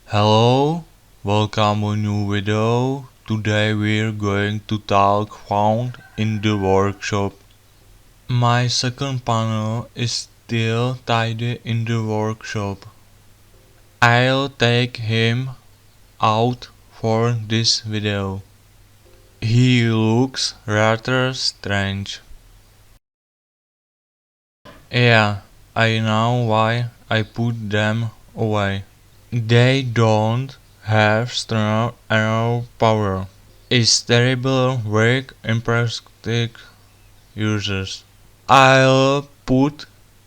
Hello, welcome to a new video. Today we're going to talk found in the workshop. My second panel is still tidy in the workshop. I'll take him out for this video. He looks rather strange. Yeah, I know why I put them away. They don't have strong arrow power. It's terrible work in practice users. I'll put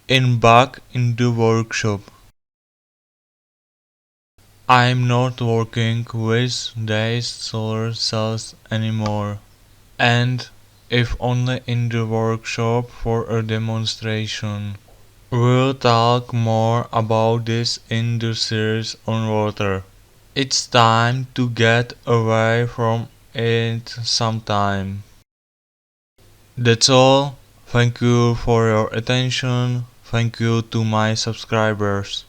in back in the workshop. I'm not working with these solar cells anymore. And if only in the workshop for a demonstration. We'll talk more about this in the series on water. It's time to get away from it sometime. That's all. Thank you for your attention. Thank you to my subscribers.